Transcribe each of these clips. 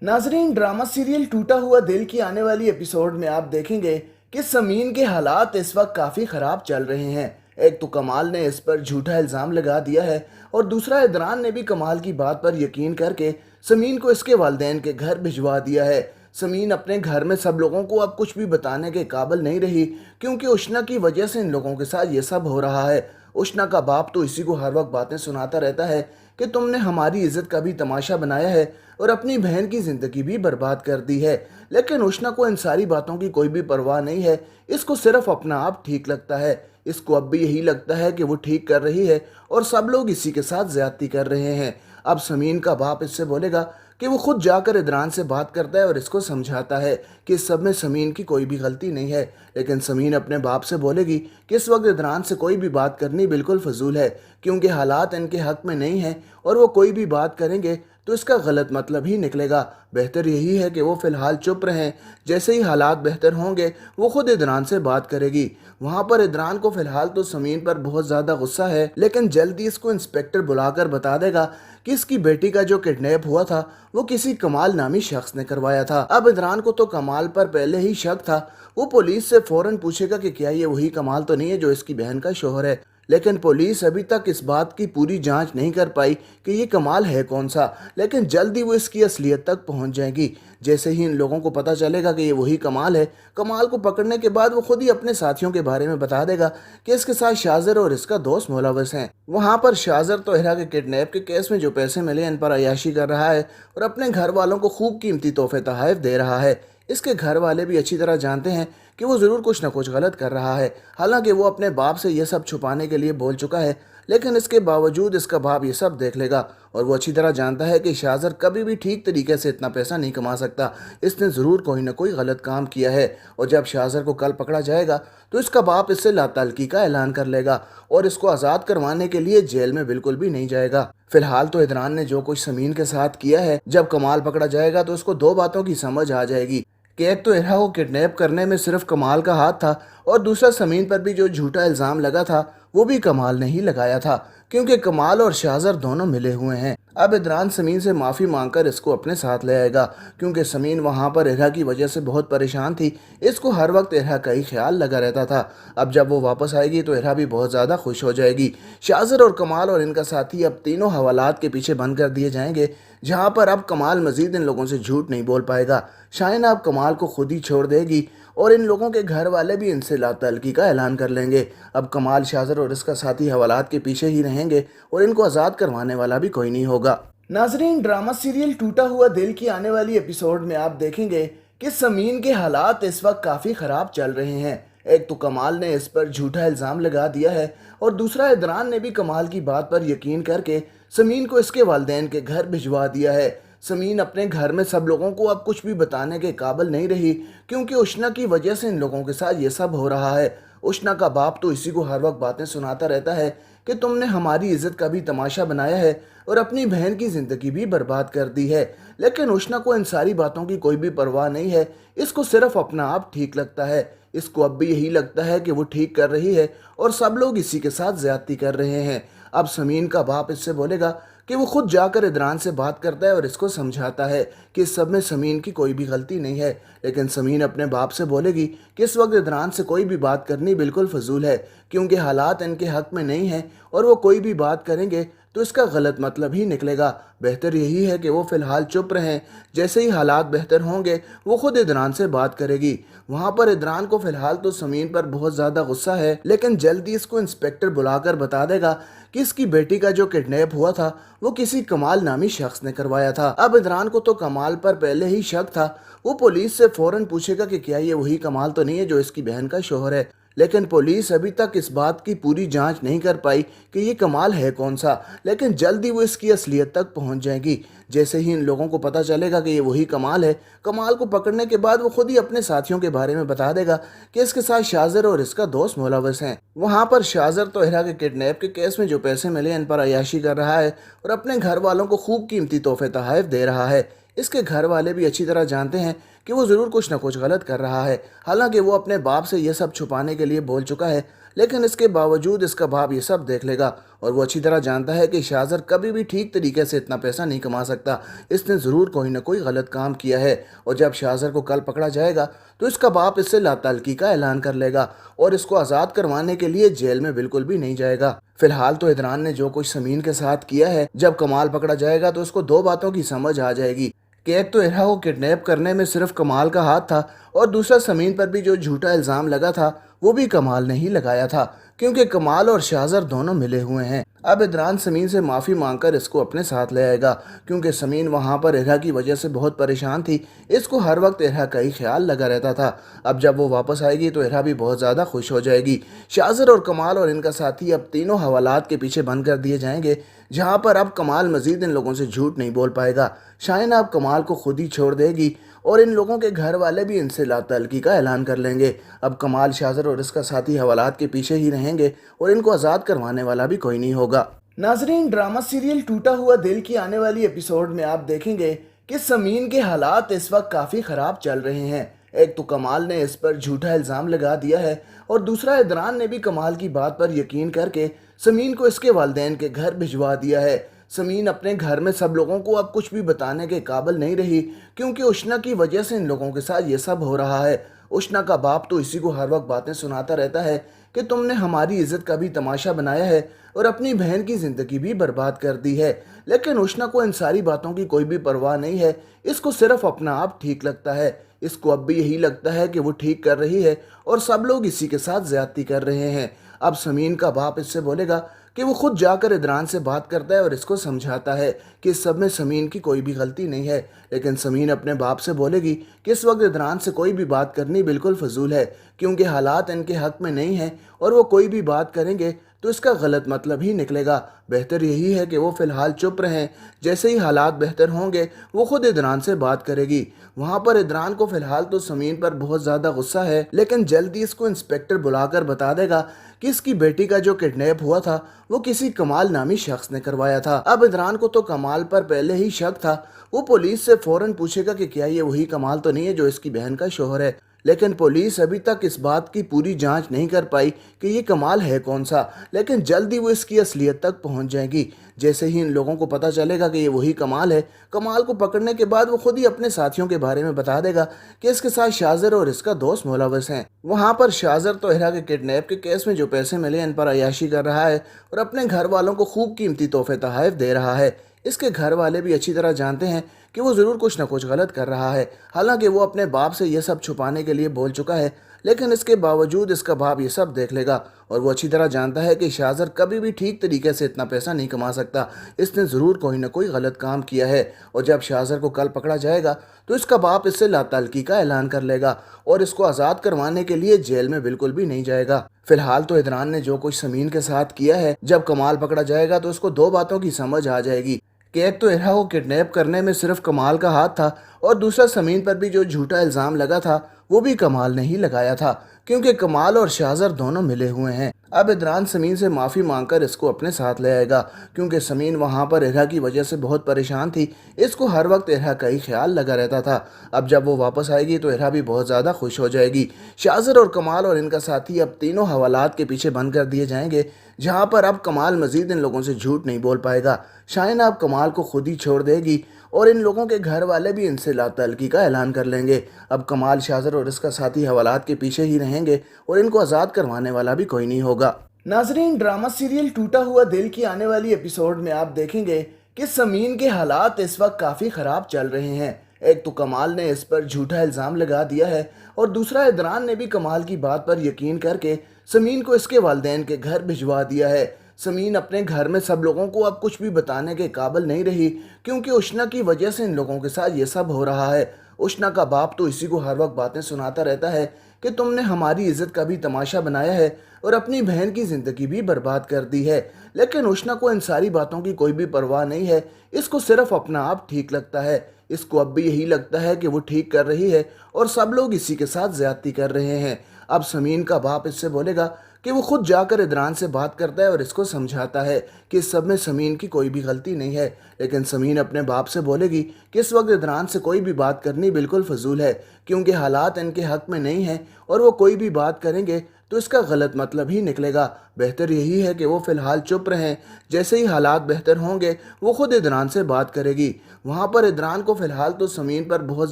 नाजरीन, drama serial टूटा हुआ दिल की आने वाली एपिसोड में आप देखेंगे कि समीन के हालात इस वक्त काफ़ी ख़राब चल रहे हैं। एक तो कमाल ने इस पर झूठा इल्ज़ाम लगा दिया है और दूसरा इदरान ने भी कमाल की बात पर यकीन करके समीन को इसके वालिदैन के घर भिजवा दिया है। समीन अपने घर में सब लोगों को अब कुछ भी बताने के काबिल नहीं रही, क्योंकि उष्णा की वजह से इन लोगों के साथ ये सब हो रहा है। उष्णा का बाप तो इसी को हर वक्त बातें सुनाता रहता है कि तुमने हमारी इज्जत का भी तमाशा बनाया है और अपनी बहन की ज़िंदगी भी बर्बाद कर दी है। लेकिन उष्णा को इन सारी बातों की कोई भी परवाह नहीं है। इसको सिर्फ अपना आप ठीक लगता है। इसको अब भी यही लगता है कि वो ठीक कर रही है और सब लोग इसी के साथ ज्यादती कर रहे हैं। अब समीन का बाप इससे बोलेगा कि वो खुद जाकर इदरान से बात करता है और इसको समझाता है कि इस सब में समीन की कोई भी गलती नहीं है। लेकिन समीन अपने बाप से बोलेगी कि इस वक्त इदरान से कोई भी बात करनी बिल्कुल फजूल है, क्योंकि हालात इनके हक में नहीं हैं और वो कोई भी बात करेंगे तो इसका गलत मतलब ही निकलेगा। बेहतर यही है कि वो फ़िलहाल चुप रहें। जैसे ही हालात बेहतर होंगे वो खुद इदरान से बात करेगी। वहाँ पर इदरान को फ़िलहाल तो समीन पर बहुत ज़्यादा गुस्सा है, लेकिन जल्दी इसको इंस्पेक्टर बुलाकर बता देगा कि इसकी बेटी का जो किडनैप हुआ था वो किसी कमाल नामी शख्स ने करवाया था। अब इदरान को तो कमाल पर पहले ही शक था। वो पुलिस से फ़ौरन पूछेगा कि क्या ये वही कमाल तो नहीं है जो इसकी बहन का शोहर है। लेकिन पुलिस अभी तक इस बात की पूरी जांच नहीं कर पाई कि ये कमाल है कौन सा, लेकिन जल्दी वो इसकी असलियत तक पहुंच जाएगी। जैसे ही इन लोगों को पता चलेगा कि ये वही कमाल है, कमाल को पकड़ने के बाद वो खुद ही अपने साथियों के बारे में बता देगा कि इसके साथ शाजर और इसका दोस्त मुलविस हैं। वहाँ पर शाजर तो इहरा के किडनैप के केस में जो पैसे मिले इन पर अय्याशी कर रहा है और अपने घर वालों को खूब कीमती तोहफे तोहफ़ दे रहा है। इसके घर वाले भी अच्छी तरह जानते हैं कि वो ज़रूर कुछ ना कुछ गलत कर रहा है। हालांकि वो अपने बाप से ये सब छुपाने के लिए बोल चुका है, लेकिन इसके बावजूद इसका बाप ये सब देख लेगा और वो अच्छी तरह जानता है कि शाजर कभी भी ठीक तरीके से इतना पैसा नहीं कमा सकता। इसने ज़रूर कोई ना कोई गलत काम किया है और जब शाजर को कल पकड़ा जाएगा तो इसका बाप इससे लाताल्की का ऐलान कर लेगा और इसको आज़ाद करवाने के लिए जेल में बिल्कुल भी नहीं जाएगा। फिलहाल तो इदरान ने जो कुछ समीन के साथ किया है, जब कमाल पकड़ा जाएगा तो उसको दो बातों की समझ आ जाएगी कि एक तो इरहा को किडनैप करने में सिर्फ कमाल का हाथ था और दूसरा समीन पर भी जो झूठा इल्ज़ाम लगा था वो भी कमाल ने ही लगाया था, क्योंकि कमाल और शाजर दोनों मिले हुए हैं। अब इदरान समीन से माफ़ी मांगकर इसको अपने साथ ले आएगा, क्योंकि समीन वहाँ पर इरहा की वजह से बहुत परेशान थी। इसको हर वक्त इरहा का ही ख्याल लगा रहता था। अब जब वो वापस आएगी तो इरहा भी बहुत ज़्यादा खुश हो जाएगी। शाजर और कमाल और इनका साथी अब तीनों हवालात के पीछे बंद कर दिए जाएंगे, जहाँ पर अब कमाल मजीद इन लोगों से झूठ नहीं बोल पाएगा। शाइन अब कमाल को खुद ही छोड़ देगी और इन लोगों के घर वाले भी इनसे लातल्की का ऐलान कर लेंगे। अब कमाल, शाजर और इसका साथी हवालात के पीछे ही रहेंगे और इनको आज़ाद करवाने वाला भी कोई नहीं होगा। नाजरीन, ड्रामा सीरियल टूटा हुआ दिल की आने वाली एपिसोड में आप देखेंगे कि समीन के हालात इस वक्त काफ़ी ख़राब चल रहे हैं। एक तो कमाल ने इस पर झूठा इल्ज़ाम लगा दिया है और दूसरा इदरान ने भी कमाल की बात पर यकीन करके समीन को इसके वालिदैन के घर भिजवा दिया है। समीन अपने घर में सब लोगों को अब कुछ भी बताने के काबिल नहीं रही, क्योंकि उष्णा की वजह से इन लोगों के साथ ये सब हो रहा है। उष्णा का बाप तो इसी को हर वक्त बातें सुनाता रहता है कि तुमने हमारी इज्जत का भी तमाशा बनाया है और अपनी बहन की ज़िंदगी भी बर्बाद कर दी है। लेकिन उष्णा को इन सारी बातों की कोई भी परवाह नहीं है। इसको सिर्फ अपना आप ठीक लगता है। इसको अब भी यही लगता है कि वो ठीक कर रही है और सब लोग इसी के साथ ज्यादती कर रहे हैं। अब समीन का बाप इससे बोलेगा कि वो खुद जाकर इदरान से बात करता है और इसको समझाता है कि इस सब में समीन की कोई भी गलती नहीं है। लेकिन समीन अपने बाप से बोलेगी कि इस वक्त इदरान से कोई भी बात करनी बिल्कुल फजूल है, क्योंकि हालात इनके हक में नहीं हैं और वो कोई भी बात करेंगे तो इसका गलत मतलब ही निकलेगा। बेहतर यही है कि वो फ़िलहाल चुप रहें। जैसे ही हालात बेहतर होंगे वो खुद इदरान से बात करेगी। वहाँ पर इदरान को फ़िलहाल तो समीन पर बहुत ज़्यादा गुस्सा है, लेकिन जल्दी इसको इंस्पेक्टर बुलाकर बता देगा कि इसकी बेटी का जो किडनैप हुआ था वो किसी कमाल नामी शख्स ने करवाया था। अब इदरान को तो कमाल पर पहले ही शक था। वो पुलिस से फ़ौरन पूछेगा कि क्या ये वही कमाल तो नहीं है जो इसकी बहन का शोहर है। लेकिन पुलिस अभी तक इस बात की पूरी जांच नहीं कर पाई कि ये कमाल है कौन सा, लेकिन जल्दी वो इसकी असलियत तक पहुंच जाएगी। जैसे ही इन लोगों को पता चलेगा कि ये वही कमाल है, कमाल को पकड़ने के बाद वो खुद ही अपने साथियों के बारे में बता देगा कि इसके साथ शाजर और इसका दोस्त मुलविस हैं। वहाँ पर शाजर तो इहरा के किडनैप के केस में जो पैसे मिले इन पर अय्याशी कर रहा है और अपने घर वालों को खूब कीमती तोहफे तोहफ़ दे रहा है। इसके घर वाले भी अच्छी तरह जानते हैं कि वो ज़रूर कुछ ना कुछ गलत कर रहा है। हालांकि वो अपने बाप से ये सब छुपाने के लिए बोल चुका है, लेकिन इसके बावजूद इसका बाप ये सब देख लेगा और वो अच्छी तरह जानता है कि शाहज़र कभी भी ठीक तरीके से इतना पैसा नहीं कमा सकता। इसने ज़रूर कोई ना कोई गलत काम किया है और जब शाहज़र को कल पकड़ा जाएगा तो इसका बाप इससे लाताल्की का ऐलान कर लेगा और इसको आज़ाद करवाने के लिए जेल में बिल्कुल भी नहीं जाएगा। फिलहाल तो इदरान ने जो कुछ समीन के साथ किया है, जब कमाल पकड़ा जाएगा तो उसको दो बातों की समझ आ जाएगी कि एक तो इरहा को किडनैप करने में सिर्फ कमाल का हाथ था और दूसरा समीन पर भी जो झूठा इल्ज़ाम लगा था वो भी कमाल ने ही लगाया था, क्योंकि कमाल और शाहज़र दोनों मिले हुए हैं। अब इदरान समीन से माफ़ी मांगकर इसको अपने साथ ले आएगा, क्योंकि समीन वहाँ पर इरहा की वजह से बहुत परेशान थी। इसको हर वक्त इरहा का ही ख्याल लगा रहता था। अब जब वो वापस आएगी तो इरहा भी बहुत ज़्यादा खुश हो जाएगी। शाहज़र और कमाल और इनका साथी अब तीनों हवालात के पीछे बंद कर दिए जाएंगे, जहाँ पर अब कमाल मजीद इन लोगों से झूठ नहीं बोल पाएगा। शाइन अब कमाल को खुद ही छोड़ देगी और इन लोगों के घर वाले भी इनसे लातल्की का ऐलान कर लेंगे। अब कमाल, शाहज़र और इसका साथी हवालात के पीछे ही रहेंगे और इनको आज़ाद करवाने वाला भी कोई नहीं होगा। नाजरीन, ड्रामा सीरियल टूटा हुआ दिल की आने वाली एपिसोड में आप देखेंगे कि समीन के हालात इस वक्त काफ़ी ख़राब चल रहे हैं। एक तो कमाल ने इस पर झूठा इल्ज़ाम लगा दिया है और दूसरा इदरान ने भी कमाल की बात पर यकीन करके समीन को इसके वालिदैन के घर भिजवा दिया है। समीन अपने घर में सब लोगों को अब कुछ भी बताने के काबिल नहीं रही, क्योंकि उष्णा की वजह से इन लोगों के साथ ये सब हो रहा है। उष्णा का बाप तो इसी को हर वक्त बातें सुनाता रहता है कि तुमने हमारी इज्जत का भी तमाशा बनाया है और अपनी बहन की ज़िंदगी भी बर्बाद कर दी है। लेकिन उष्णा को इन सारी बातों की कोई भी परवाह नहीं है। इसको सिर्फ अपना आप ठीक लगता है। इसको अब भी यही लगता है कि वो ठीक कर रही है और सब लोग इसी के साथ ज़्यादती कर रहे हैं। अब समीन का बाप इससे बोलेगा कि वो खुद जाकर इदरान से बात करता है और इसको समझाता है कि इस सब में समीन की कोई भी गलती नहीं है। लेकिन समीन अपने बाप से बोलेगी कि इस वक्त इदरान से कोई भी बात करनी बिल्कुल फजूल है, क्योंकि हालात इनके हक में नहीं हैं और वो कोई भी बात करेंगे तो इसका गलत मतलब ही निकलेगा। बेहतर यही है कि वो फ़िलहाल चुप रहें। जैसे ही हालात बेहतर होंगे वो खुद इदरान से बात करेगी। वहाँ पर इदरान को फ़िलहाल तो समीन पर बहुत ज़्यादा गुस्सा है, लेकिन जल्दी इसको इंस्पेक्टर बुलाकर बता देगा कि इसकी बेटी का जो किडनैप हुआ था वो किसी कमाल नामी शख्स ने करवाया था। अब इदरान को तो कमाल पर पहले ही शक था। वो पुलिस से फ़ौरन पूछेगा कि क्या ये वही कमाल तो नहीं है जो इसकी बहन का शोहर है। लेकिन पुलिस अभी तक इस बात की पूरी जांच नहीं कर पाई कि ये कमाल है कौन सा, लेकिन जल्दी वो इसकी असलियत तक पहुंच जाएगी। जैसे ही इन लोगों को पता चलेगा कि ये वही कमाल है, कमाल को पकड़ने के बाद वो खुद ही अपने साथियों के बारे में बता देगा कि इसके साथ शाहज़र और इसका दोस्त मुलव्वस हैं। वहाँ पर शाहज़र तो इरहा के किडनैप के केस में जो पैसे मिले इन पर अय्याशी कर रहा है और अपने घर वालों को खूब कीमती तोहफे तोहफ़ दे रहा है। इसके घर वाले भी अच्छी तरह जानते हैं कि वो ज़रूर कुछ ना कुछ गलत कर रहा है। हालांकि वो अपने बाप से ये सब छुपाने के लिए बोल चुका है, लेकिन इसके बावजूद इसका बाप ये सब देख लेगा और वो अच्छी तरह जानता है कि शाहज़र कभी भी ठीक तरीके से इतना पैसा नहीं कमा सकता। इसने ज़रूर कोई ना कोई गलत काम किया है और जब शाहज़र को कल पकड़ा जाएगा तो इसका बाप इससे लाताल्की का ऐलान कर लेगा और इसको आज़ाद करवाने के लिए जेल में बिल्कुल भी नहीं जाएगा। फिलहाल तो इदरान ने जो कुछ समीन के साथ किया है, जब कमाल पकड़ा जाएगा तो उसको दो बातों की समझ आ जाएगी कि एक तो इरहा को किडनैप करने में सिर्फ कमाल का हाथ था और दूसरा समीन पर भी जो झूठा इल्ज़ाम लगा था वो भी कमाल ने ही लगाया था, क्योंकि कमाल और शाहज़र दोनों मिले हुए हैं। अब इदरान समीन से माफ़ी मांगकर इसको अपने साथ ले आएगा, क्योंकि समीन वहाँ पर इरहा की वजह से बहुत परेशान थी। इसको हर वक्त इरहा का ही ख्याल लगा रहता था। अब जब वो वापस आएगी तो इरहा भी बहुत ज़्यादा खुश हो जाएगी। शाहज़र और कमाल और इनका साथी अब तीनों हवालात के पीछे बंद कर दिए जाएंगे, जहाँ पर अब कमाल मजीद इन लोगों से झूठ नहीं बोल पाएगा। शाइन अब कमाल को खुद ही छोड़ देगी और इन लोगों के घर वाले भी इनसे लातल्की का ऐलान कर लेंगे। अब कमाल, शाहज़र और इसका साथी हवालात के पीछे ही रहेंगे और इनको आज़ाद करवाने वाला भी कोई नहीं होगा। नाजरीन, ड्रामा सीरियल टूटा हुआ दिल की आने वाली एपिसोड में आप देखेंगे कि समीन के हालात इस वक्त काफ़ी ख़राब चल रहे हैं। एक तो कमाल ने इस पर झूठा इल्ज़ाम लगा दिया है और दूसरा इदरान ने भी कमाल की बात पर यकीन करके समीन को इसके वालिदैन के घर भिजवा दिया है। समीन अपने घर में सब लोगों को अब कुछ भी बताने के काबिल नहीं रही, क्योंकि उष्णा की वजह से इन लोगों के साथ ये सब हो रहा है। उष्णा का बाप तो इसी को हर वक्त बातें सुनाता रहता है कि तुमने हमारी इज्जत का भी तमाशा बनाया है और अपनी बहन की ज़िंदगी भी बर्बाद कर दी है। लेकिन उष्णा को इन सारी बातों की कोई भी परवाह नहीं है। इसको सिर्फ अपना आप ठीक लगता है। इसको अब भी यही लगता है कि वो ठीक कर रही है और सब लोग इसी के साथ ज़्यादती कर रहे हैं। अब समीन का बाप इससे बोलेगा कि वो खुद जाकर इदरान से बात करता है और इसको समझाता है कि इस सब में समीन की कोई भी गलती नहीं है। लेकिन समीन अपने बाप से बोलेगी कि इस वक्त इदरान से कोई भी बात करनी बिल्कुल फजूल है, क्योंकि हालात इनके हक में नहीं हैं और वो कोई भी बात करेंगे तो इसका गलत मतलब ही निकलेगा। बेहतर यही है कि वो फ़िलहाल चुप रहें। जैसे ही हालात बेहतर होंगे वो खुद इदरान से बात करेगी। वहाँ पर इदरान को फ़िलहाल तो समीन पर बहुत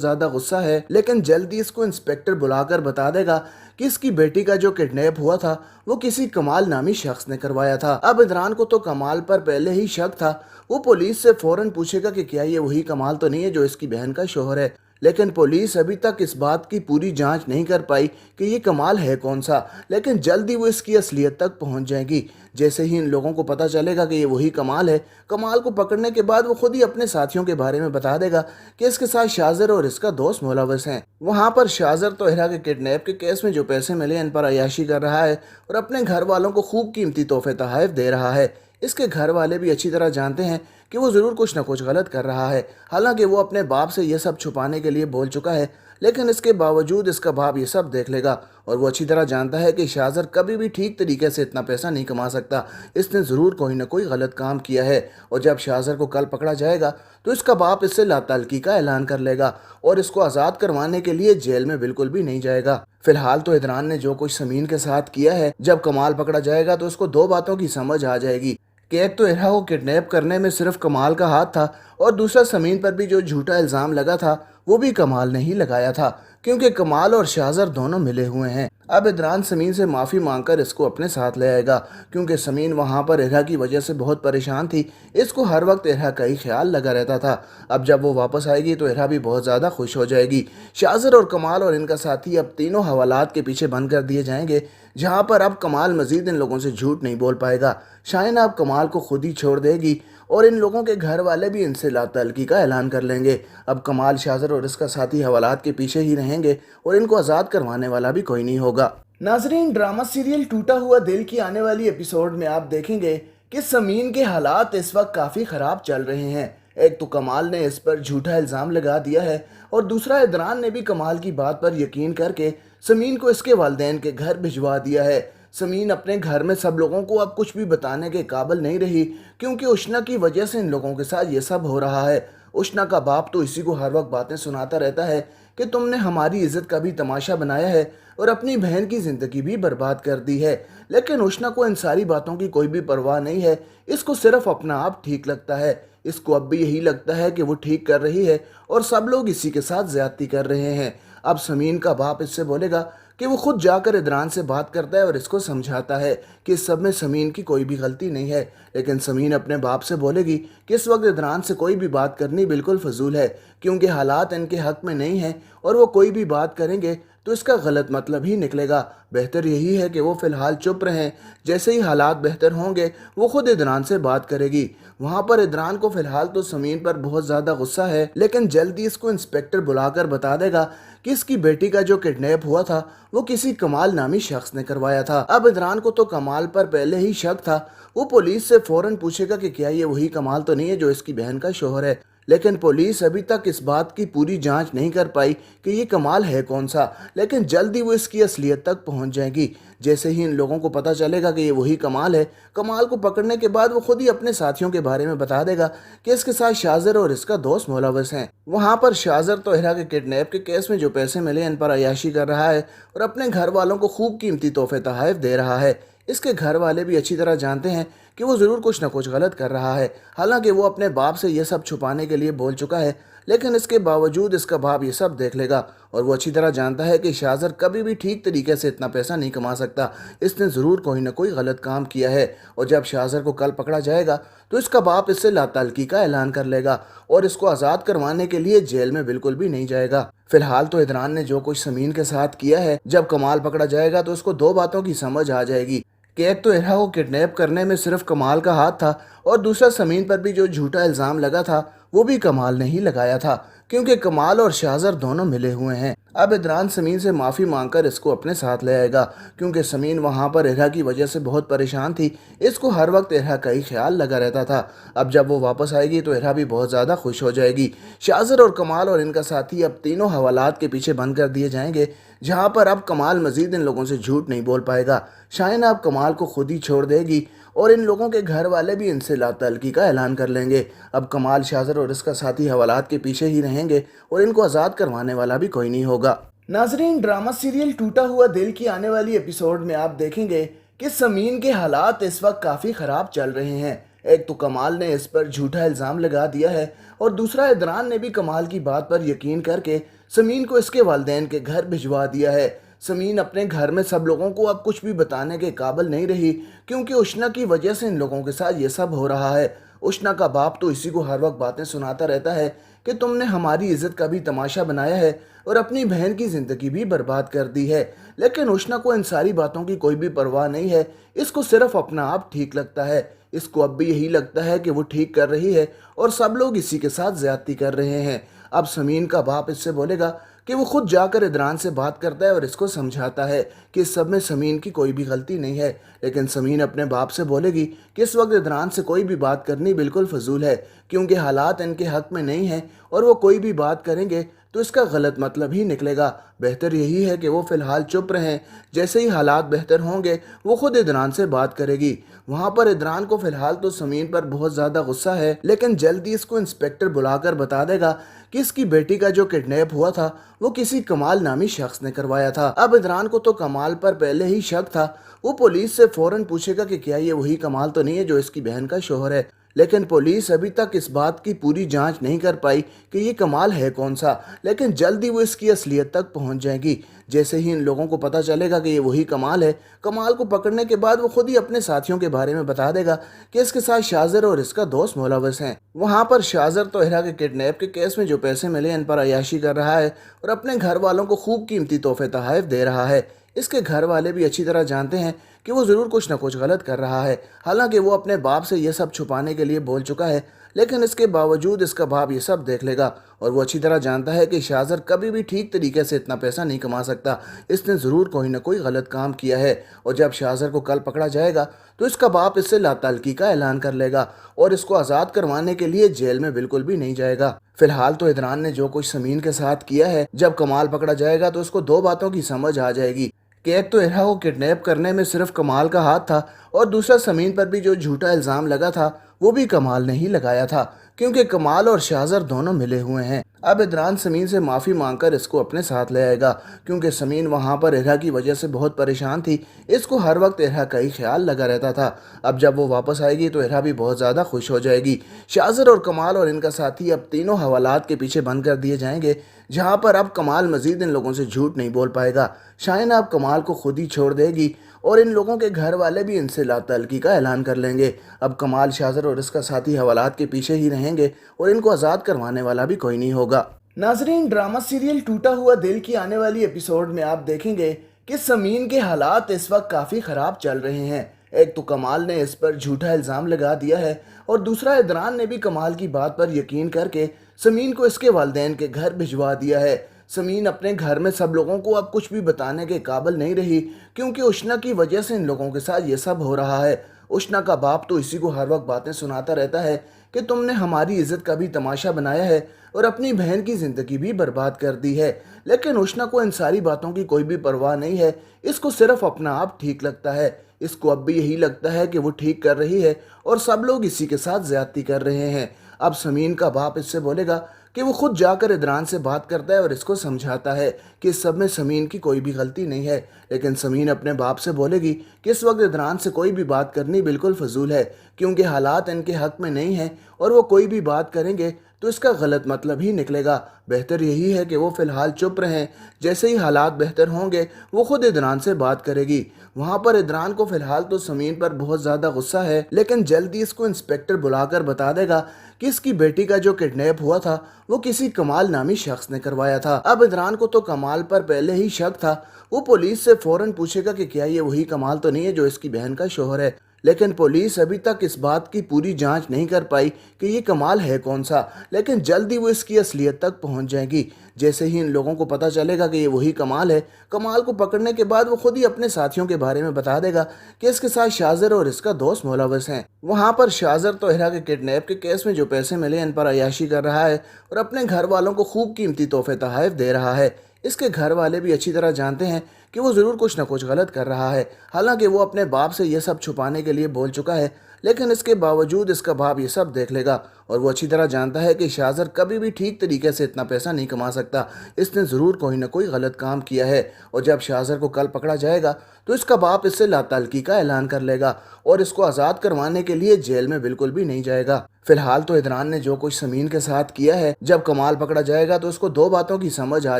ज़्यादा गुस्सा है, लेकिन जल्दी इसको इंस्पेक्टर बुलाकर बता देगा कि इसकी बेटी का जो किडनैप हुआ था वो किसी कमाल नामी शख्स ने करवाया था। अब इदरान को तो कमाल पर पहले ही शक था। वो पुलिस से फौरन पूछेगा कि क्या ये वही कमाल तो नहीं है जो इसकी बहन का शोहर है। लेकिन पुलिस अभी तक इस बात की पूरी जांच नहीं कर पाई कि ये कमाल है कौन सा, लेकिन जल्दी वो इसकी असलियत तक पहुंच जाएगी। जैसे ही इन लोगों को पता चलेगा कि ये वही कमाल है, कमाल को पकड़ने के बाद वो खुद ही अपने साथियों के बारे में बता देगा कि इसके साथ शाजर और इसका दोस्त मुलव्वस हैं। वहाँ पर शाजर तो इहरा के किडनैप के केस में जो पैसे मिले इन पर अय्याशी कर रहा है और अपने घर वालों को खूब कीमती तोहफे तोहफ़ दे रहा है। इसके घर वाले भी अच्छी तरह जानते हैं कि वो ज़रूर कुछ ना कुछ गलत कर रहा है। हालांकि वो अपने बाप से ये सब छुपाने के लिए बोल चुका है, लेकिन इसके बावजूद इसका बाप ये सब देख लेगा और वो अच्छी तरह जानता है कि शाजर कभी भी ठीक तरीके से इतना पैसा नहीं कमा सकता। इसने ज़रूर कोई ना कोई गलत काम किया है और जब शाजर को कल पकड़ा जाएगा तो इसका बाप इससे लातल्की का ऐलान कर लेगा और इसको आज़ाद करवाने के लिए जेल में बिल्कुल भी नहीं जाएगा। फिलहाल तो इदरान ने जो कुछ समीन के साथ किया है, जब कमाल पकड़ा जाएगा तो उसको दो बातों की समझ आ जाएगी कि एक तो इरहा को किडनैप करने में सिर्फ कमाल का हाथ था और दूसरा समीन पर भी जो झूठा इल्ज़ाम लगा था वो भी कमाल ने ही लगाया था, क्योंकि कमाल और शाजर दोनों मिले हुए हैं। अब इदरान समीन से माफ़ी मांगकर इसको अपने साथ ले आएगा, क्योंकि समीन वहाँ पर इरहा की वजह से बहुत परेशान थी। इसको हर वक्त इरहा का ही ख्याल लगा रहता था। अब जब वो वापस आएगी तो इरहा भी बहुत ज़्यादा खुश हो जाएगी। शाजर और कमाल और इनका साथी अब तीनों हवालात के पीछे बंद कर दिए जाएंगे, जहाँ पर अब कमाल मजीद इन लोगों से झूठ नहीं बोल पाएगा। शाइना अब कमाल को खुद ही छोड़ देगी और इन लोगों के घर वाले भी इनसे लातल्की का ऐलान कर लेंगे। अब कमाल, शाजर और इसका साथी हवालात के पीछे ही रहेंगे और इनको आज़ाद करवाने वाला भी कोई नहीं होगा। नाजरीन, ड्रामा सीरियल टूटा हुआ दिल की आने वाली एपिसोड में आप देखेंगे कि समीन के हालात इस वक्त काफ़ी ख़राब चल रहे हैं। एक तो कमाल ने इस पर झूठा इल्ज़ाम लगा दिया है और दूसरा इदरान ने भी कमाल की बात पर यकीन करके समीन को इसके वालिदैन के घर भिजवा दिया है। समीन अपने घर में सब लोगों को अब कुछ भी बताने के काबिल नहीं रही, क्योंकि उष्ना की वजह से इन लोगों के साथ ये सब हो रहा है। उष्ना का बाप तो इसी को हर वक्त बातें सुनाता रहता है कि तुमने हमारी इज्जत का भी तमाशा बनाया है और अपनी बहन की ज़िंदगी भी बर्बाद कर दी है। लेकिन उष्ना को इन सारी बातों की कोई भी परवाह नहीं है। इसको सिर्फ अपना आप ठीक लगता है। इसको अब भी यही लगता है कि वो ठीक कर रही है और सब लोग इसी के साथ ज्यादती कर रहे हैं। अब समीन का बाप इससे बोलेगा कि वो खुद जाकर इदरान से बात करता है और इसको समझाता है कि इस सब में समीन की कोई भी गलती नहीं है। लेकिन समीन अपने बाप से बोलेगी कि इस वक्त इदरान से कोई भी बात करनी बिल्कुल फजूल है, क्योंकि हालात इनके हक में नहीं हैं और वो कोई भी बात करेंगे तो इसका गलत मतलब ही निकलेगा। बेहतर यही है कि वो फ़िलहाल चुप रहें। जैसे ही हालात बेहतर होंगे वो खुद इदरान से बात करेगी। वहाँ पर इदरान को फ़िलहाल तो समीन पर बहुत ज़्यादा गुस्सा है, लेकिन जल्दी इसको इंस्पेक्टर बुलाकर बता देगा कि इसकी बेटी का जो किडनैप हुआ था वो किसी कमाल नामी शख्स ने करवाया था। अब इदरान को तो कमाल पर पहले ही शक था। वो पुलिस से फ़ौरन पूछेगा कि क्या ये वही कमाल तो नहीं है जो इसकी बहन का शोहर है। लेकिन पुलिस अभी तक इस बात की पूरी जांच नहीं कर पाई कि ये कमाल है कौन सा, लेकिन जल्दी वो इसकी असलियत तक पहुंच जाएगी। जैसे ही इन लोगों को पता चलेगा कि ये वही कमाल है, कमाल को पकड़ने के बाद वो खुद ही अपने साथियों के बारे में बता देगा कि इसके साथ शाजर और इसका दोस्त मुलव्वस हैं। वहाँ पर शाजर तो इहरा के किडनैप के केस में जो पैसे मिले इन पर अय्याशी कर रहा है और अपने घर वालों को खूब कीमती तोहफे तोहफ़ दे रहा है। इसके घर वाले भी अच्छी तरह जानते हैं कि वो ज़रूर कुछ ना कुछ गलत कर रहा है। हालांकि वो अपने बाप से ये सब छुपाने के लिए बोल चुका है, लेकिन इसके बावजूद इसका बाप ये सब देख लेगा और वो अच्छी तरह जानता है कि शाजर कभी भी ठीक तरीके से इतना पैसा नहीं कमा सकता। इसने ज़रूर कोई ना कोई गलत काम किया है और जब शाजर को कल पकड़ा जाएगा तो इसका बाप इससे लातल्की का ऐलान कर लेगा और इसको आज़ाद करवाने के लिए जेल में बिल्कुल भी नहीं जाएगा। फिलहाल तो इदरान ने जो कुछ समीन के साथ किया है, जब कमाल पकड़ा जाएगा तो उसको दो बातों की समझ आ जाएगी कि एक तो इरहा को किडनैप करने में सिर्फ कमाल का हाथ था और दूसरा समीन पर भी जो झूठा इल्ज़ाम लगा था वो भी कमाल ने ही लगाया था, क्योंकि कमाल और शाजर दोनों मिले हुए हैं। अब इदरान समीन से माफ़ी मांगकर इसको अपने साथ ले आएगा, क्योंकि समीन वहाँ पर इरहा की वजह से बहुत परेशान थी। इसको हर वक्त इरहा का ही ख्याल लगा रहता था। अब जब वो वापस आएगी तो इरहा भी बहुत ज़्यादा खुश हो जाएगी। शाजर और कमाल और इनका साथी अब तीनों हवालात के पीछे बंद कर दिए जाएंगे, जहाँ पर अब कमाल मजीद इन लोगों से झूठ नहीं बोल पाएगा। शाइना अब कमाल को खुद ही छोड़ देगी और इन लोगों के घर वाले भी इनसे लातल्की का ऐलान कर लेंगे। अब कमाल, शाजर और इसका साथी हवालात के पीछे ही रहेंगे और इनको आज़ाद करवाने वाला भी कोई नहीं होगा। नाजरीन, ड्रामा सीरियल टूटा हुआ दिल की आने वाली एपिसोड में आप देखेंगे कि समीन के हालात इस वक्त काफ़ी ख़राब चल रहे हैं। एक तो कमाल ने इस पर झूठा इल्ज़ाम लगा दिया है और दूसरा इदरान ने भी कमाल की बात पर यकीन करके समीन को इसके वालिदैन के घर भिजवा दिया है। समीन अपने घर में सब लोगों को अब कुछ भी बताने के काबिल नहीं रही, क्योंकि उष्णा की वजह से इन लोगों के साथ ये सब हो रहा है। उष्णा का बाप तो इसी को हर वक्त बातें सुनाता रहता है कि तुमने हमारी इज्जत का भी तमाशा बनाया है और अपनी बहन की ज़िंदगी भी बर्बाद कर दी है। लेकिन उष्णा को इन सारी बातों की कोई भी परवाह नहीं है। इसको सिर्फ अपना आप ठीक लगता है। इसको अब भी यही लगता है कि वो ठीक कर रही है और सब लोग इसी के साथ ज्यादती कर रहे हैं। अब समीन का बाप इससे बोलेगा कि वो खुद जाकर इदरान से बात करता है और इसको समझाता है कि इस सब में समीन की कोई भी गलती नहीं है। लेकिन समीन अपने बाप से बोलेगी कि इस वक्त इदरान से कोई भी बात करनी बिल्कुल फजूल है, क्योंकि हालात इनके हक में नहीं हैं और वो कोई भी बात करेंगे तो इसका गलत मतलब ही निकलेगा। बेहतर यही है कि वो फ़िलहाल चुप रहें। जैसे ही हालात बेहतर होंगे वो खुद इदरान से बात करेगी। वहाँ पर इदरान को फ़िलहाल तो समीन पर बहुत ज़्यादा गुस्सा है, लेकिन जल्दी इसको इंस्पेक्टर बुलाकर बता देगा कि इसकी बेटी का जो किडनैप हुआ था वो किसी कमाल नामी शख्स ने करवाया था। अब इदरान को तो कमाल पर पहले ही शक था। वो पुलिस से फ़ौरन पूछेगा कि क्या ये वही कमाल तो नहीं है जो इसकी बहन का शोहर है। लेकिन पुलिस अभी तक इस बात की पूरी जांच नहीं कर पाई कि ये कमाल है कौन सा, लेकिन जल्दी वो इसकी असलियत तक पहुंच जाएगी। जैसे ही इन लोगों को पता चलेगा कि ये वही कमाल है, कमाल को पकड़ने के बाद वो खुद ही अपने साथियों के बारे में बता देगा कि इसके साथ शाजर और इसका दोस्त मुलव्वस हैं। वहाँ पर शाजर तो इरा के किडनैप के केस में जो पैसे मिले इन पर अय्याशी कर रहा है और अपने घर वालों को खूब कीमती तोहफे तोहफ़े दे रहा है। इसके घर वाले भी अच्छी तरह जानते हैं कि वो ज़रूर कुछ ना कुछ गलत कर रहा है। हालांकि वो अपने बाप से ये सब छुपाने के लिए बोल चुका है, लेकिन इसके बावजूद इसका बाप ये सब देख लेगा और वो अच्छी तरह जानता है कि शाजर कभी भी ठीक तरीके से इतना पैसा नहीं कमा सकता। इसने ज़रूर कोई ना कोई गलत काम किया है और जब शाजर को कल पकड़ा जाएगा तो इसका बाप इससे लाताल्की का ऐलान कर लेगा और इसको आज़ाद करवाने के लिए जेल में बिल्कुल भी नहीं जाएगा। फिलहाल तो इदरान ने जो कुछ समीन के साथ किया है, जब कमाल पकड़ा जाएगा तो उसको दो बातों की समझ आ जाएगी कि एक तो इरा को किडनैप करने में सिर्फ कमाल का हाथ था और दूसरा समीन पर भी जो झूठा इल्ज़ाम लगा था वो भी कमाल ने ही लगाया था, क्योंकि कमाल और शाजर दोनों मिले हुए हैं। अब इदरान समीन से माफ़ी मांगकर इसको अपने साथ ले आएगा, क्योंकि समीन वहाँ पर इरा की वजह से बहुत परेशान थी। इसको हर वक्त इरा का ही ख्याल लगा रहता था। अब जब वो वापस आएगी तो इरा भी बहुत ज़्यादा खुश हो जाएगी। शाजर और कमाल और इनका साथी अब तीनों हवालात के पीछे बंद कर दिए जाएंगे, जहाँ पर अब कमाल मजीद इन लोगों से झूठ नहीं बोल पाएगा। शाइन अब कमाल को खुद ही छोड़ देगी और इन लोगों के घर वाले भी इनसे लातल्की का ऐलान कर लेंगे। अब कमाल, शाजर और इसका साथी हवालात के पीछे ही रहेंगे और इनको आज़ाद करवाने वाला भी कोई नहीं होगा। नाजरीन, ड्रामा सीरियल टूटा हुआ दिल की आने वाली एपिसोड में आप देखेंगे कि समीन के हालात इस वक्त काफ़ी ख़राब चल रहे हैं। एक तो कमाल ने इस पर झूठा इल्ज़ाम लगा दिया है और दूसरा इदरान ने भी कमाल की बात पर यकीन करके समीन को इसके वालिदैन के घर भिजवा दिया है। समीन अपने घर में सब लोगों को अब कुछ भी बताने के काबिल नहीं रही, क्योंकि उष्णा की वजह से इन लोगों के साथ ये सब हो रहा है। उष्णा का बाप तो इसी को हर वक्त बातें सुनाता रहता है कि तुमने हमारी इज्जत का भी तमाशा बनाया है और अपनी बहन की ज़िंदगी भी बर्बाद कर दी है। लेकिन उष्णा को इन सारी बातों की कोई भी परवाह नहीं है। इसको सिर्फ अपना आप ठीक लगता है। इसको अब भी यही लगता है कि वो ठीक कर रही है और सब लोग इसी के साथ ज्यादती कर रहे हैं। अब समीन का बाप इससे बोलेगा कि वो खुद जाकर इदरान से बात करता है और इसको समझाता है कि इस सब में समीन की कोई भी गलती नहीं है। लेकिन समीन अपने बाप से बोलेगी कि इस वक्त इदरान से कोई भी बात करनी बिल्कुल फजूल है, क्योंकि हालात इनके हक में नहीं हैं और वो कोई भी बात करेंगे तो इसका गलत मतलब ही निकलेगा। बेहतर यही है कि वो फ़िलहाल चुप रहें। जैसे ही हालात बेहतर होंगे वो खुद इदरान से बात करेगी। वहाँ पर इदरान को फ़िलहाल तो समीन पर बहुत ज़्यादा गुस्सा है, लेकिन जल्दी इसको इंस्पेक्टर बुलाकर बता देगा कि इसकी बेटी का जो किडनैप हुआ था वो किसी कमाल नामी शख्स ने करवाया था। अब इदरान को तो कमाल पर पहले ही शक था। वो पुलिस से फ़ौरन पूछेगा कि क्या ये वही कमाल तो नहीं है जो इसकी बहन का शोहर है। लेकिन पुलिस अभी तक इस बात की पूरी जांच नहीं कर पाई कि ये कमाल है कौन सा, लेकिन जल्दी वो इसकी असलियत तक पहुंच जाएगी। जैसे ही इन लोगों को पता चलेगा कि ये वही कमाल है, कमाल को पकड़ने के बाद वो खुद ही अपने साथियों के बारे में बता देगा कि इसके साथ शाजर और इसका दोस्त मुलव्वस हैं। वहाँ पर शाजर तो इरा के किडनैप के केस में जो पैसे मिले इन पर अय्याशी कर रहा है और अपने घर वालों को खूब कीमती तोहफे तोहफ़े दे रहा है। इसके घर वाले भी अच्छी तरह जानते हैं कि वो ज़रूर कुछ ना कुछ गलत कर रहा है। हालांकि वो अपने बाप से ये सब छुपाने के लिए बोल चुका है, लेकिन इसके बावजूद इसका बाप ये सब देख लेगा और वो अच्छी तरह जानता है कि शाहज़र कभी भी ठीक तरीके से इतना पैसा नहीं कमा सकता। इसने ज़रूर कोई ना कोई गलत काम किया है और जब शाहज़र को कल पकड़ा जाएगा तो इसका बाप इससे लाताल्की का ऐलान कर लेगा और इसको आज़ाद करवाने के लिए जेल में बिल्कुल भी नहीं जाएगा। फिलहाल तो इदरान ने जो कुछ समीन के साथ किया है, जब कमाल पकड़ा जाएगा तो उसको दो बातों की समझ आ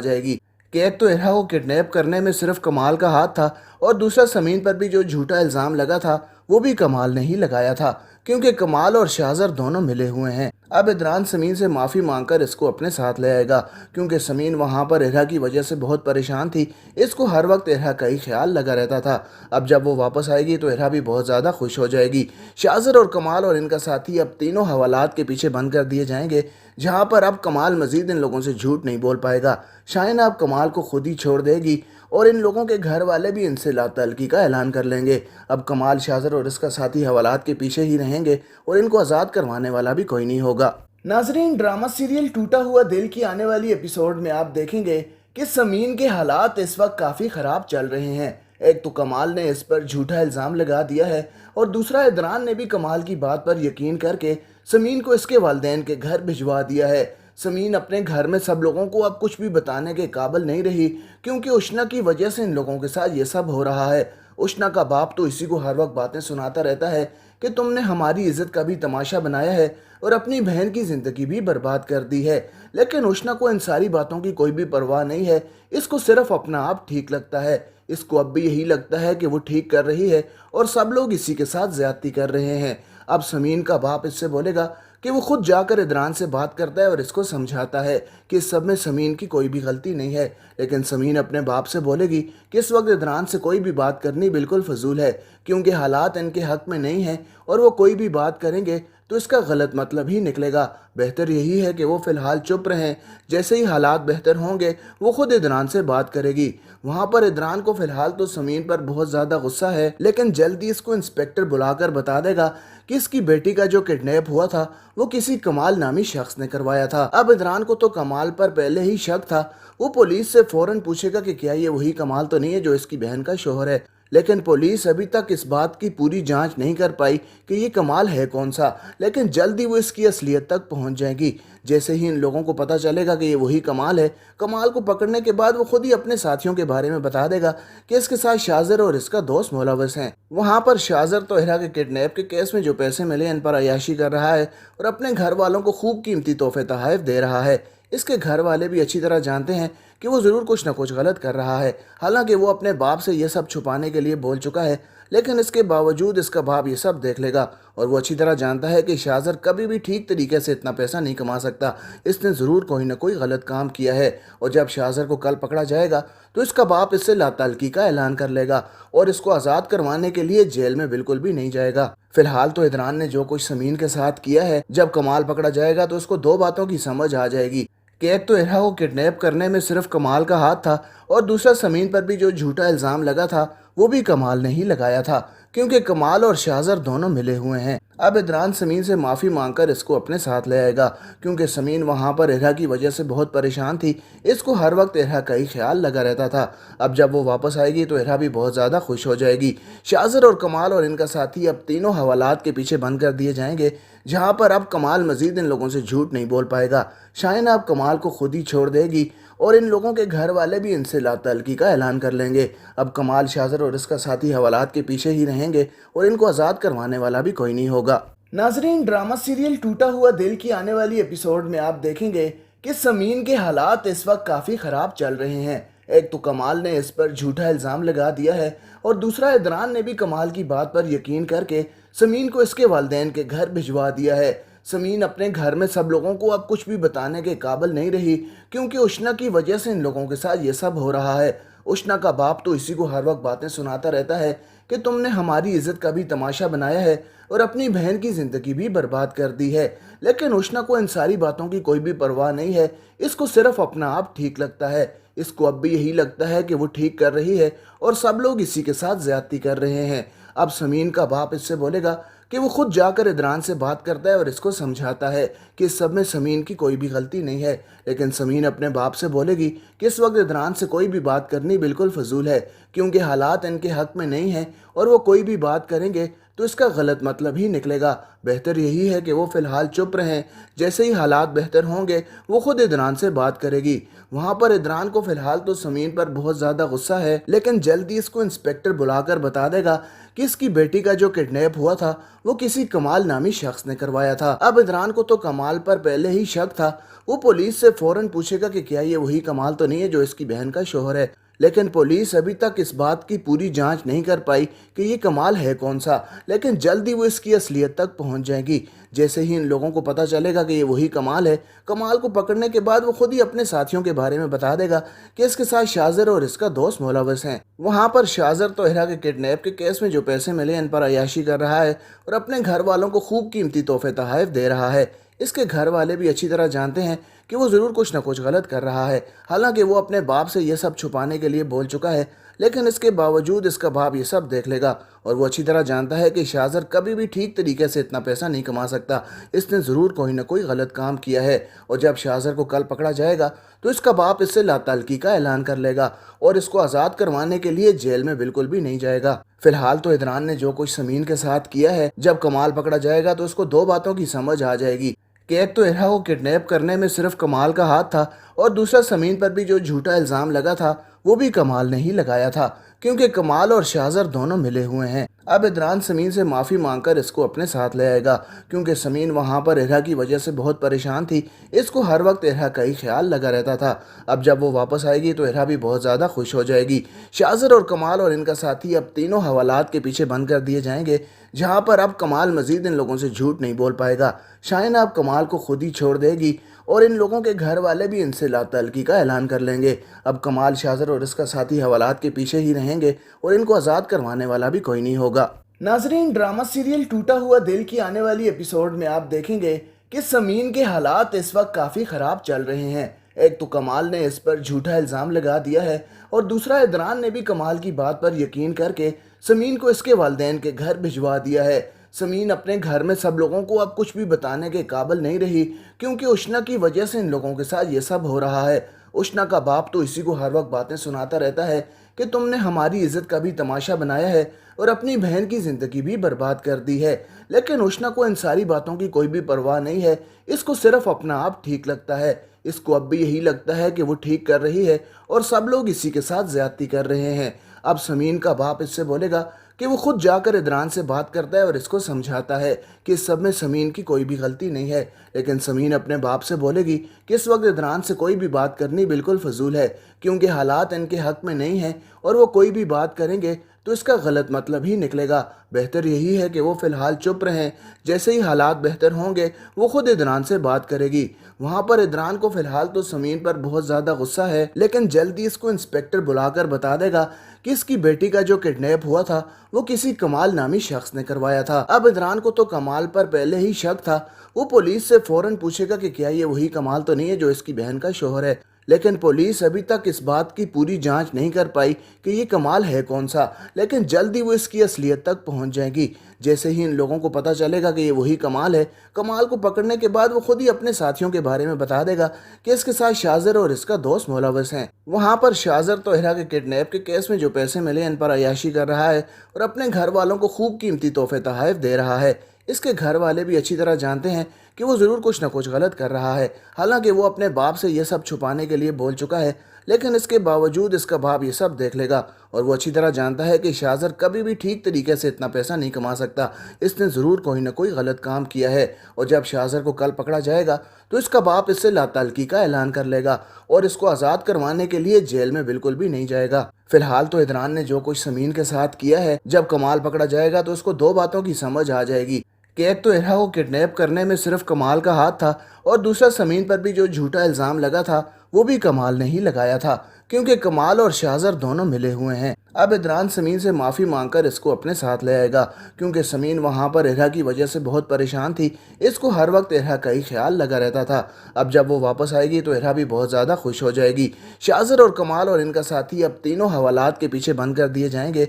जाएगी कि एक तो इरहा को किडनैप करने में सिर्फ कमाल का हाथ था और दूसरा समीन पर भी जो झूठा इल्ज़ाम लगा था वो भी कमाल ने ही लगाया था, क्योंकि कमाल और शाहज़र दोनों मिले हुए हैं। अब इदरान समीन से माफ़ी मांगकर इसको अपने साथ ले आएगा, क्योंकि समीन वहाँ पर इरहा की वजह से बहुत परेशान थी। इसको हर वक्त इरहा का ही ख्याल लगा रहता था। अब जब वो वापस आएगी तो इरहा भी बहुत ज़्यादा खुश हो जाएगी। शाहज़र और कमाल और इनका साथी अब तीनों हवालात के पीछे बंद कर दिए जाएंगे, जहाँ पर अब कमाल मजीद इन लोगों से झूठ नहीं बोल पाएगा। शाइना अब कमाल को खुद ही छोड़ देगी और इन लोगों के घर वाले भी इनसे लातल्की का ऐलान कर लेंगे। अब कमाल, शाहज़र और इसका साथी हवालात के पीछे ही रहेंगे और इनको आज़ाद करवाने वाला भी कोई नहीं होगा। नाजरीन, ड्रामा सीरियल टूटा हुआ दिल की आने वाली एपिसोड में आप देखेंगे कि समीन के हालात इस वक्त काफ़ी ख़राब चल रहे हैं। एक तो कमाल ने इस पर झूठा इल्ज़ाम लगा दिया है और दूसरा इदरान ने भी कमाल की बात पर यकीन करके समीन को इसके वालिदैन के घर भिजवा दिया है। समीन अपने घर में सब लोगों को अब कुछ भी बताने के काबिल नहीं रही, क्योंकि उष्णा की वजह से इन लोगों के साथ ये सब हो रहा है। उष्णा का बाप तो इसी को हर वक्त बातें सुनाता रहता है कि तुमने हमारी इज्जत का भी तमाशा बनाया है और अपनी बहन की ज़िंदगी भी बर्बाद कर दी है। लेकिन उष्णा को इन सारी बातों की कोई भी परवाह नहीं है। इसको सिर्फ अपना आप ठीक लगता है। इसको अब भी यही लगता है कि वो ठीक कर रही है और सब लोग इसी के साथ ज़्यादती कर रहे हैं। अब समीन का बाप इससे बोलेगा कि वो खुद जाकर इदरान से बात करता है और इसको समझाता है कि इस सब में समीन की कोई भी गलती नहीं है। लेकिन समीन अपने बाप से बोलेगी कि इस वक्त इदरान से कोई भी बात करनी बिल्कुल फजूल है, क्योंकि हालात इनके हक में नहीं हैं और वो कोई भी बात करेंगे तो इसका गलत मतलब ही निकलेगा। बेहतर यही है कि वो फ़िलहाल चुप रहें। जैसे ही हालात बेहतर होंगे वो खुद इदरान से बात करेगी। वहाँ पर इदरान को फ़िलहाल तो समीन पर बहुत ज़्यादा गुस्सा है, लेकिन जल्दी इसको इंस्पेक्टर बुलाकर बता देगा कि इसकी बेटी का जो किडनैप हुआ था वो किसी कमाल नामी शख्स ने करवाया था। अब इदरान को तो कमाल पर पहले ही शक था। वो पुलिस से फ़ौरन पूछेगा कि क्या ये वही कमाल तो नहीं है जो इसकी बहन का शोहर है। लेकिन पुलिस अभी तक इस बात की पूरी जांच नहीं कर पाई कि ये कमाल है कौन सा, लेकिन जल्दी वो इसकी असलियत तक पहुंच जाएगी। जैसे ही इन लोगों को पता चलेगा कि ये वही कमाल है, कमाल को पकड़ने के बाद वो खुद ही अपने साथियों के बारे में बता देगा कि इसके साथ शाहज़र और इसका दोस्त मुलव्वस हैं। वहाँ पर शाहज़र तो इरहा के किडनैप के केस में जो पैसे मिले इन पर अय्याशी कर रहा है और अपने घर वालों को खूब कीमती तोहफे तोहफ़े दे रहा है। इसके घर वाले भी अच्छी तरह जानते हैं कि वो ज़रूर कुछ ना कुछ गलत कर रहा है। हालांकि वो अपने बाप से ये सब छुपाने के लिए बोल चुका है, लेकिन इसके बावजूद इसका बाप ये सब देख लेगा और वो अच्छी तरह जानता है कि शाहज़र कभी भी ठीक तरीके से इतना पैसा नहीं कमा सकता। इसने ज़रूर कोई ना कोई गलत काम किया है और जब शाहज़र को कल पकड़ा जाएगा तो इसका बाप इससे लाताल्की का ऐलान कर लेगा और इसको आज़ाद करवाने के लिए जेल में बिल्कुल भी नहीं जाएगा। फिलहाल तो इदरान ने जो कुछ समीन के साथ किया है, जब कमाल पकड़ा जाएगा तो उसको दो बातों की समझ आ जाएगी कि एक तो इरहा को किडनैप करने में सिर्फ कमाल का हाथ था और दूसरा समीन पर भी जो झूठा इल्ज़ाम लगा था वो भी कमाल ने ही लगाया था, क्योंकि कमाल और शाहज़र दोनों मिले हुए हैं। अब इदरान समीन से माफ़ी मांगकर इसको अपने साथ ले आएगा, क्योंकि समीन वहाँ पर इरहा की वजह से बहुत परेशान थी। इसको हर वक्त इरहा का ही ख्याल लगा रहता था। अब जब वो वापस आएगी तो इरहा भी बहुत ज़्यादा खुश हो जाएगी। शाहज़र और कमाल और इनका साथी अब तीनों हवालात के पीछे बंद कर दिए जाएंगे, जहाँ पर अब कमाल मजीद इन लोगों से झूठ नहीं बोल पाएगा। शाइना अब कमाल को खुद ही छोड़ देगी और इन लोगों के घर वाले भी इनसे लातल्की का ऐलान कर लेंगे। अब कमाल, शाहज़र और इसका साथी हवालात के पीछे ही रहेंगे और इनको आज़ाद करवाने वाला भी कोई नहीं होगा। नाजरीन, ड्रामा सीरियल टूटा हुआ दिल की आने वाली एपिसोड में आप देखेंगे कि समीन के हालात इस वक्त काफ़ी ख़राब चल रहे हैं। एक तो कमाल ने इस पर झूठा इल्ज़ाम लगा दिया है और दूसरा इदरान ने भी कमाल की बात पर यकीन करके समीन को इसके वालिदैन के घर भिजवा दिया है। समीन अपने घर में सब लोगों को अब कुछ भी बताने के काबिल नहीं रही, क्योंकि उष्णा की वजह से इन लोगों के साथ ये सब हो रहा है। उष्णा का बाप तो इसी को हर वक्त बातें सुनाता रहता है कि तुमने हमारी इज्जत का भी तमाशा बनाया है और अपनी बहन की ज़िंदगी भी बर्बाद कर दी है। लेकिन उष्णा को इन सारी बातों की कोई भी परवाह नहीं है। इसको सिर्फ अपना आप ठीक लगता है। इसको अब भी यही लगता है कि वो ठीक कर रही है और सब लोग इसी के साथ ज़्यादती कर रहे हैं। अब समीन का बाप इससे बोलेगा کہ وہ خود جا کر ادران سے بات کرتا ہے اور اس کو سمجھاتا ہے کہ اس سب میں سمین کی کوئی بھی غلطی نہیں ہے، لیکن سمین اپنے باپ سے بولے گی کہ اس وقت ادران سے کوئی بھی بات کرنی بالکل فضول ہے، کیونکہ حالات ان کے حق میں نہیں ہیں اور وہ کوئی بھی بات کریں گے تو اس کا غلط مطلب ہی نکلے گا۔ بہتر یہی ہے کہ وہ فی الحال چپ رہیں، جیسے ہی حالات بہتر ہوں گے وہ خود ادران سے بات کرے گی۔ وہاں پر ادران کو فی الحال تو سمین پر بہت زیادہ غصہ ہے، لیکن جلدی اس کو انسپیکٹر بلا کر بتا دے گا کہ اس کی بیٹی کا جو کڈنیپ ہوا تھا وہ کسی کمال نامی شخص نے کروایا تھا۔ اب ادران کو تو کمال پر پہلے ہی شک تھا، وہ پولیس سے فوراً پوچھے گا کہ کیا یہ وہی کمال تو نہیں ہے جو اس کی بہن کا شوہر ہے، لیکن پولیس ابھی تک اس بات کی پوری جانچ نہیں کر پائی کہ یہ کمال ہے کون سا، لیکن جلدی وہ اس کی اصلیت تک پہنچ جائے گی۔ جیسے ہی ان لوگوں کو پتہ چلے گا کہ یہ وہی کمال ہے، کمال کو پکڑنے کے بعد وہ خود ہی اپنے ساتھیوں کے بارے میں بتا دے گا کہ اس کے ساتھ شاذر اور اس کا دوست ملوث ہیں۔ وہاں پر شاذر تو احرا کے کڈنیپ کے کیس میں جو پیسے ملے ان پر عیاشی کر رہا ہے اور اپنے گھر والوں کو خوب قیمتی تحفے تحائف دے رہا ہے۔ اس کے گھر والے بھی اچھی طرح جانتے ہیں کہ وہ ضرور کچھ نہ کچھ غلط کر رہا ہے، حالانکہ وہ اپنے باپ سے یہ سب چھپانے کے لیے بول چکا ہے، لیکن اس کے باوجود اس کا باپ یہ سب دیکھ لے گا اور وہ اچھی طرح جانتا ہے کہ شاذر کبھی بھی ٹھیک طریقے سے اتنا پیسہ نہیں کما سکتا، اس نے ضرور کوئی نہ کوئی غلط کام کیا ہے، اور جب شاذر کو کل پکڑا جائے گا تو اس کا باپ اس سے لا تعلقی کا اعلان کر لے گا اور اس کو آزاد کروانے کے لیے جیل میں بالکل بھی نہیں جائے گا۔ فی الحال تو ادران نے جو کچھ سمین کے ساتھ کیا ہے، جب کمال پکڑا جائے گا تو اس کو دو باتوں کی سمجھ آ جائے گی کہ ایک تو احرا کو کڈنیپ کرنے میں صرف کمال کا ہاتھ تھا، اور دوسرا سمین پر بھی جو جھوٹا الزام لگا تھا وہ بھی کمال نے ہی لگایا تھا، کیونکہ کمال اور شاذر دونوں ملے ہوئے ہیں۔ اب ادران سمین سے معافی مانگ کر اس کو اپنے ساتھ لے آئے گا، کیونکہ سمین وہاں پر احرا کی وجہ سے بہت پریشان تھی، اس کو ہر وقت احرا کا ہی خیال لگا رہتا تھا۔ اب جب وہ واپس آئے گی تو احرا بھی بہت زیادہ خوش ہو جائے گی۔ شاذر اور کمال اور ان کا ساتھی اب تینوں حوالات کے پیچھے بند کر دیے جائیں گے، جہاں پر اب کمال مزید ان لوگوں سے جھوٹ نہیں بول پائے گا۔ شائنہ اب کمال کو خود ہی چھوڑ دے گی اور ان لوگوں کے گھر والے بھی ان سے لا تعلقی کا اعلان کر لیں گے۔ اب کمال، شاذر اور اس کا ساتھی حوالات کے پیچھے ہی رہیں گے اور ان کو آزاد کروانے والا بھی کوئی نہیں ہوگا۔ ناظرین، ڈرامہ سیریل ٹوٹا ہوا دل کی آنے والی ایپیسوڈ میں آپ دیکھیں گے کہ سمین کے حالات اس وقت کافی خراب چل رہے ہیں۔ ایک تو کمال نے اس پر جھوٹا الزام لگا دیا ہے اور دوسرا ادران نے بھی کمال کی بات پر یقین کر کے سمین کو اس کے والدین کے گھر بھجوا دیا ہے۔ سمین اپنے گھر میں سب لوگوں کو اب کچھ بھی بتانے کے قابل نہیں رہی، کیونکہ اشنا کی وجہ سے ان لوگوں کے ساتھ یہ سب ہو رہا ہے۔ اشنا کا باپ تو اسی کو ہر وقت باتیں سناتا رہتا ہے کہ تم نے ہماری عزت کا بھی تماشا بنایا ہے اور اپنی بہن کی زندگی بھی برباد کر دی ہے، لیکن اشنا کو ان ساری باتوں کی کوئی بھی پرواہ نہیں ہے، اس کو صرف اپنا آپ ٹھیک لگتا ہے۔ اس کو اب بھی یہی لگتا ہے کہ وہ ٹھیک کر رہی ہے اور سب لوگ اسی کے ساتھ زیادتی کر رہے ہیں۔ اب سمین کا باپ اس سے بولے گا کہ وہ خود جا کر ادران سے بات کرتا ہے اور اس کو سمجھاتا ہے کہ اس سب میں سمین کی کوئی بھی غلطی نہیں ہے، لیکن سمین اپنے باپ سے بولے گی کہ اس وقت ادران سے کوئی بھی بات کرنی بالکل فضول ہے، کیونکہ حالات ان کے حق میں نہیں ہیں اور وہ کوئی بھی بات کریں گے تو اس کا غلط مطلب ہی نکلے گا۔ بہتر یہی ہے کہ وہ فی الحال چپ رہیں، جیسے ہی حالات بہتر ہوں گے وہ خود ادران سے بات کرے گی۔ وہاں پر ادران کو فی الحال تو سمین پر بہت زیادہ غصہ ہے، لیکن جلدی اس کو انسپیکٹر بلا کر بتا دے گا کہ اس کی بیٹی کا جو کڈنیپ ہوا تھا وہ کسی کمال نامی شخص نے کروایا تھا۔ اب ادران کو تو کمال پر پہلے ہی شک تھا، وہ پولیس سے فوراً پوچھے گا کہ کیا یہ وہی کمال تو نہیں ہے جو اس کی بہن کا شوہر ہے، لیکن پولیس ابھی تک اس بات کی پوری جانچ نہیں کر پائی کہ یہ کمال ہے کون سا، لیکن جلدی وہ اس کی اصلیت تک پہنچ جائے گی۔ جیسے ہی ان لوگوں کو پتہ چلے گا کہ یہ وہی کمال ہے، کمال کو پکڑنے کے بعد وہ خود ہی اپنے ساتھیوں کے بارے میں بتا دے گا کہ اس کے ساتھ شاذر اور اس کا دوست ملوث ہیں۔ وہاں پر شاذر تو احرا کے کڈنیپ کے کیس میں جو پیسے ملے ان پر عیاشی کر رہا ہے اور اپنے گھر والوں کو خوب قیمتی تحفے تحائف دے رہا ہے۔ اس کے گھر والے بھی اچھی طرح جانتے ہیں کہ وہ ضرور کچھ نہ کچھ غلط کر رہا ہے، حالانکہ وہ اپنے باپ سے یہ سب چھپانے کے لیے بول چکا ہے، لیکن اس کے باوجود اس کا باپ یہ سب دیکھ لے گا اور وہ اچھی طرح جانتا ہے کہ شاذر کبھی بھی ٹھیک طریقے سے اتنا پیسہ نہیں کما سکتا، اس نے ضرور کوئی نہ کوئی غلط کام کیا ہے، اور جب شاذر کو کل پکڑا جائے گا تو اس کا باپ اس سے لا تعلقی کا اعلان کر لے گا اور اس کو آزاد کروانے کے لیے جیل میں بالکل بھی نہیں جائے گا۔ فی الحال تو ادران نے جو کچھ سمین کے ساتھ کیا ہے، جب کمال پکڑا جائے گا تو اس کو دو باتوں کی سمجھ آ جائے گی کہ ایک تو احرا کو کڈنیپ کرنے میں صرف کمال کا ہاتھ تھا اور دوسرا سمین پر بھی جو جھوٹا الزام لگا تھا وہ بھی کمال نے ہی لگایا تھا، کیونکہ کمال اور شاذر دونوں ملے ہوئے ہیں۔ اب ادران سمین سے معافی مانگ کر اس کو اپنے ساتھ لے آئے گا، کیونکہ سمین وہاں پر احرا کی وجہ سے بہت پریشان تھی، اس کو ہر وقت احرا کا ہی خیال لگا رہتا تھا۔ اب جب وہ واپس آئے گی تو احرا بھی بہت زیادہ خوش ہو جائے گی۔ شاذر اور کمال اور ان کا ساتھی اب تینوں حوالات کے پیچھے بند کر دیے جائیں گے۔